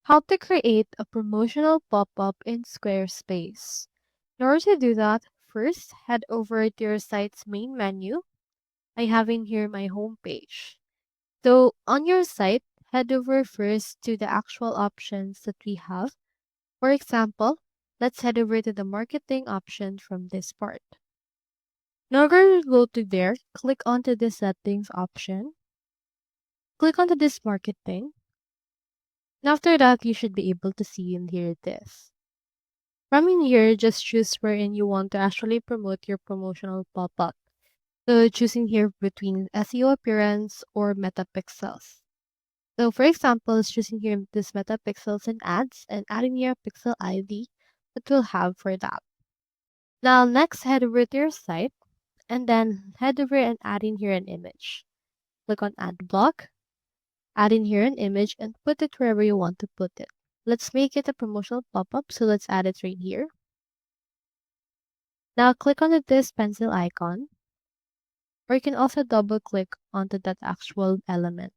How to create a promotional pop-up in Squarespace. In order to do that, first head over to your site's main menu. I have in here my home page. So on your site, head over first to the actual options that we have. For example, let's head over to the marketing option from this part. In order to go to there, click onto the settings option. Click onto this marketing. And after that, you should be able to see in here this. From in here, just choose wherein you want to actually promote your promotional pop-up. So choosing here between SEO appearance or metapixels. So for example, it's choosing here this metapixels and ads and adding here a pixel ID that we'll have for that. Now next head over to your site and then head over and add in here an image. Click on add block, add in here an image and put it wherever you want to put it. Let's make it a promotional pop-up, so let's add it right here. Now click on this pencil icon, or you can also double click onto that actual element.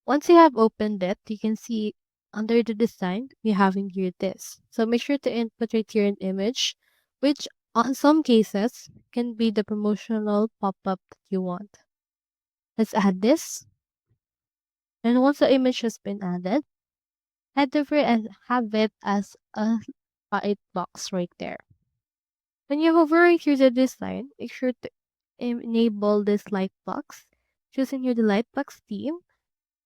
Once you have opened it, you can see under the design, we have in here this. So make sure to input right here an image, which on some cases can be the promotional pop-up that you want. Let's add this. And once the image has been added, head over and have it as a white box right there. When you hover right here to this line, make sure to enable this light box, choosing here the light box theme,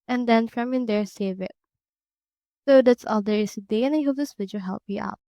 and then from in there, save it. So that's all there is today, and I hope this video helped you out.